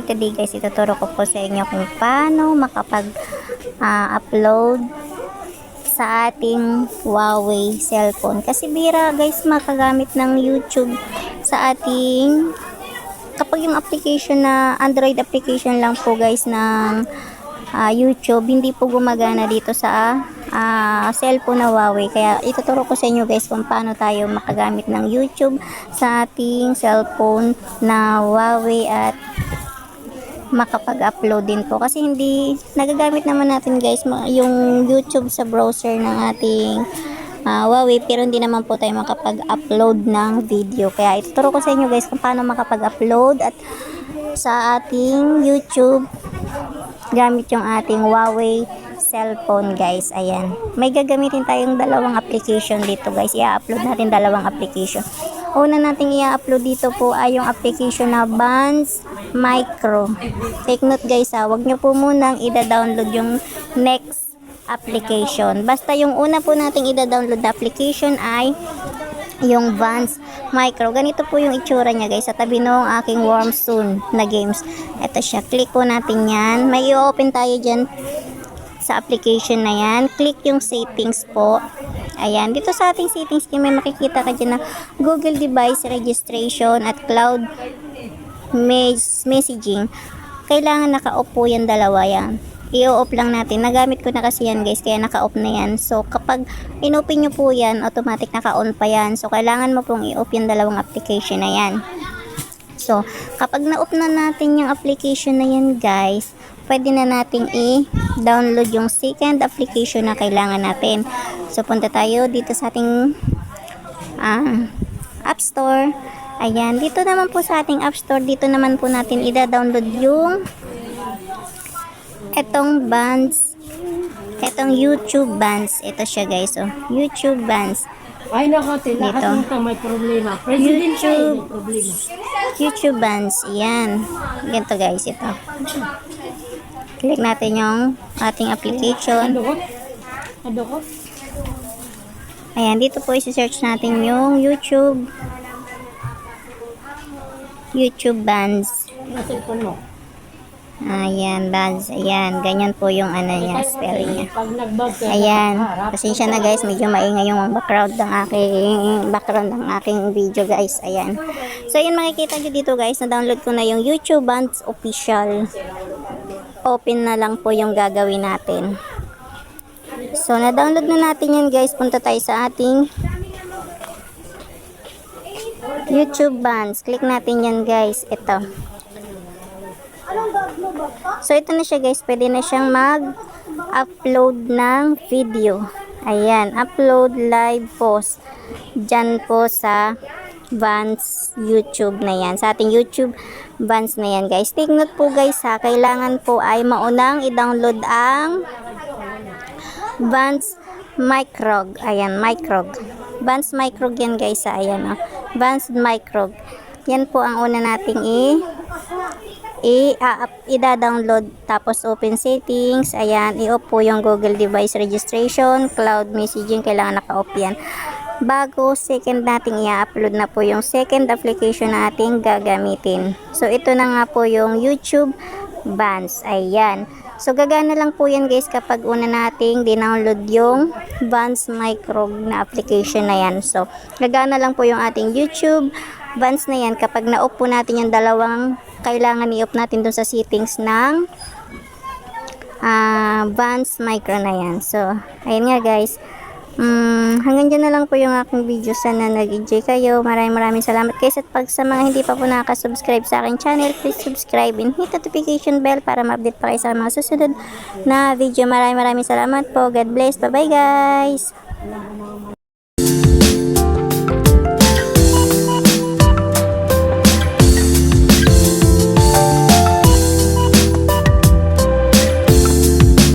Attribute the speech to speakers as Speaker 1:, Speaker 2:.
Speaker 1: Today guys, ituturo ko po sa inyo kung paano makapag-upload sa ating Huawei cellphone. Kasi bira guys makagamit ng YouTube sa ating, kapag yung application na Android application lang po guys ng YouTube, hindi po gumagana dito sa cellphone na Huawei. Kaya ituturo ko sa inyo guys kung paano tayo makagamit ng YouTube sa ating cellphone na Huawei at makapag-upload din po, kasi hindi nagagamit naman natin guys yung YouTube sa browser ng ating Huawei, pero hindi naman po tayo makapag-upload ng video. Kaya ituturo ko sa inyo guys kung paano makapag-upload at sa ating YouTube gamit yung ating Huawei cellphone guys. Ayan, may gagamitin tayong dalawang application dito guys. I-upload natin dalawang application. Una nating i-upload dito po ay yung application na Buns Micro. Take note guys wag nyo po munang i-download yung next application. Basta yung una po nating i-download na application ay yung Buns Micro. Ganito po yung itsura niya guys, sa tabi ng aking Warm Soon na games. Ito siya, click po natin yan. May i-open tayo dyan sa application na yan. Click yung settings po. Ayan, dito sa ating settings may makikita ka dyan na Google Device Registration at Cloud Messaging. Kailangan naka-off po yan, dalawa yan. I-off lang natin. Nagamit ko na kasi yan guys, kaya naka-off na yan. So kapag in-open nyo po yan, automatic naka-on pa yan. So kailangan mo pong i-off yung dalawang application na yan. So kapag na-off na natin yung application na yan guys, pwede na nating i-download yung second application na kailangan natin. So punta tayo dito sa ating App Store. Ayan, dito naman po sa ating App Store, dito naman po natin i-download yung etong Buns, etong YouTube Buns. Ito siya guys, YouTube Buns.
Speaker 2: Ay nako, tila may problema.
Speaker 1: YouTube Buns. Ayan, ganito guys, ito. Click natin yung ating application. Ayan, dito po i-search natin yung YouTube Buns. Ayan, Buns. Ayan, ganyan po yung niya, spelling niya. Ayan, pasensya na guys, medyo maingay yung background ng aking video guys. Ayan. So, ayan, makikita nyo dito guys, na-download ko na yung YouTube Buns official. Open na lang po yung gagawin natin. So, na-download na natin yan guys. Punta tayo sa ating YouTube Buns. Click natin yan guys. Ito. So, ito na siya guys. Pwede na siyang mag-upload ng video. Ayan. Upload live post. Dyan po sa Buns YouTube na yan. Sa ating YouTube Buns na yan guys. Take note po guys kailangan po ay maunang i-download ang Buns Micro. Ayan, Micro. Buns Micro yan guys ayan Buns Micro. Yan po ang una nating i-download. Tapos open settings. Ayan, i-off po yung Google Device Registration, Cloud Messaging. Kailangan naka-off yan. Bago second nating i-upload na po yung second application na ating gagamitin. So ito na nga po yung YouTube Buns. Ayan. So gagana lang po yan guys kapag una nating dinownload yung Buns Micro na application na yan. So gagana lang po yung ating YouTube Buns na yan kapag na-off po natin yung dalawang kailangan i-off natin dun sa settings ng Buns Micro na yan. So ayun nga guys. Hanggang dyan na lang po yung aking video. Sana nag-enjoy kayo. Maraming salamat guys. At pag sa mga hindi pa po nakasubscribe sa aking channel, please subscribe and hit notification bell para ma-update pa kayo sa mga susunod na video. Maraming salamat po. God bless. Bye bye guys.